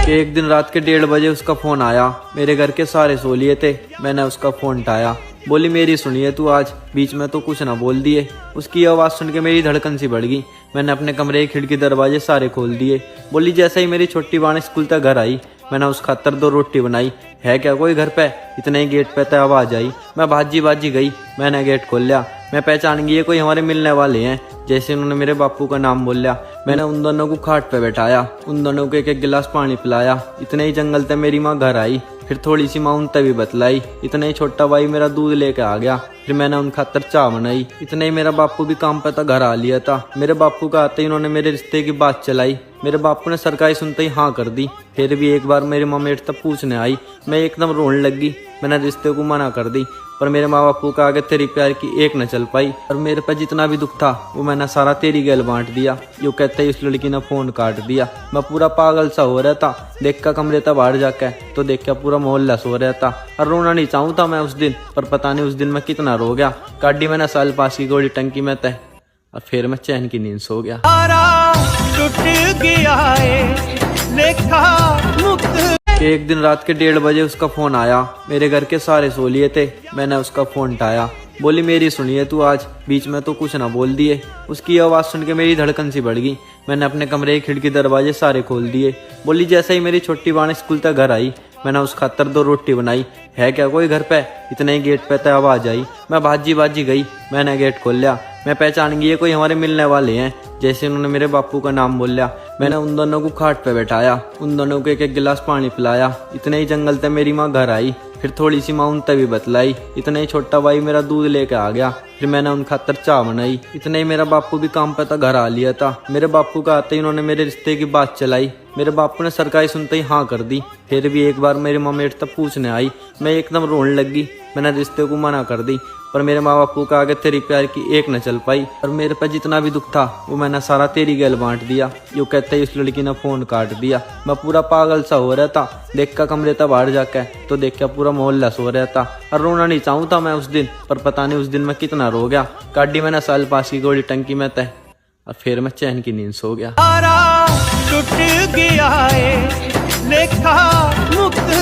कि एक दिन रात के 1:30 बजे उसका फोन आया। मेरे घर के सारे सो लिए थे, मैंने उसका फोन उठाया। बोली मेरी सुनिए तू आज, बीच में तो कुछ ना बोल दिए। उसकी आवाज़ सुन के मेरी धड़कन सी बढ़ गई। मैंने अपने कमरे की खिड़की दरवाजे सारे खोल दिए। बोली जैसे ही मेरी छोटी बाण स्कूल तक घर आई, मैंने उस खातर 2 रोटी बनाई। है क्या कोई घर पे? इतने ही गेट पे तो आवाज आई। मैं भाजी बाजी गई, मैंने गेट खोल लिया। मैं पहचान गई ये कोई हमारे मिलने वाले हैं। जैसे उन्होंने मेरे बापू का नाम बोल लिया, मैंने उन दोनों को खाट पे बैठाया, उन दोनों को 1-1 गिलास पानी पिलाया। इतने ही जंगल तक मेरी माँ घर आई, फिर थोड़ी सी माँ उन तक भी बतलाई। इतने ही छोटा भाई मेरा दूध लेके आ गया, फिर मैंने उन खातर चाय बनाई। इतने ही मेरा बापू भी काम पे था, घर आ लिया था। मेरे बापू का आते ही उन्होंने मेरे रिश्ते की बात चलाई। मेरे बापू ने सरकारी सुनते ही हाँ कर दी। फिर भी एक बार मेरी माँ मेरे तक पूछने आई, मैं एकदम रोने लगी। मैंने रिश्ते को मना कर दी, पर मेरे माँ बापू का आगे तेरी प्यार की एक न चल पाई। और मेरे पे जितना भी दुख था वो मैंने सारा तेरी गैल बांट दिया। यूँ कहते ही उस लड़की ने फोन काट दिया। मैं पूरा पागल सा हो रहा था। देख का कमरे तक बाहर जाके तो देख क्या पूरा मोहल्ला सो रहा था। और रोना नहीं चाहूँ था मैं उस दिन, पर पता नहीं उस दिन मैं कितना रो गया। काटी मैंने साल पास की गोली टंकी में तय, और फिर मैं चैन की नींद सो गया। टूट गया कि एक दिन रात के 1:30 बजे उसका फोन आया। मेरे घर के सारे सो लिए थे, मैंने उसका फोन उठाया। बोली मेरी सुनिए तू आज, बीच में तो कुछ ना बोल दिए। उसकी आवाज़ सुन के मेरी धड़कन सी बढ़ गई। मैंने अपने कमरे की खिड़की दरवाजे सारे खोल दिए। बोली जैसे ही मेरी छोटी बाण स्कूल तक घर आई, मैंने उस खातर 2 रोटी बनाई। है क्या कोई घर पे? इतने ही गेट पे तो आवाज आई। मैं भाजी बाजी गई, मैंने गेट खोल लिया। मैं पहचान गई ये कोई हमारे मिलने वाले हैं। जैसे उन्होंने मेरे बापू का नाम बोल लिया, मैंने उन दोनों को खाट पे बैठाया, उन दोनों को 1-1 गिलास पानी पिलाया। इतने ही जंगल तक मेरी माँ घर आई, फिर थोड़ी सी माँ उन तक भी बतलाई। इतने ही छोटा भाई मेरा दूध लेके आ गया, फिर मैंने उन खातर चाय बनाई। इतने ही मेरा बापू भी काम पे था, घर आ लिया था। मेरे बापू का आते ही उन्होंने मेरे रिश्ते की बात चलाई। मेरे बापू ने सरकारी सुनते ही हाँ कर दी। फिर भी एक बार मेरी माँ मेरे तक पूछने आई, मैं एकदम रोने लगी। मैंने रिश्ते को मना कर दी, पर मेरे माँ बापू का आगे तेरी प्यार की एक न चल पाई। और मेरे पे जितना भी दुख था वो मैंने सारा तेरी गैल बांट दिया। यूँ कहते ही उस लड़की ने फोन काट दिया। मैं पूरा पागल सा हो रहा था। देख का कमरे तक बाहर जाके तो देख क्या पूरा मोहल्ला सो रहा था। और रोना नहीं चाहूँ था मैं उस दिन, पर पता नहीं उस दिन मैं कितना रो गया। काटी मैंने साल पास की गोली टंकी में तय, और फिर मैं चैन की नींद सो गया। टूट गया लेखा मुक्त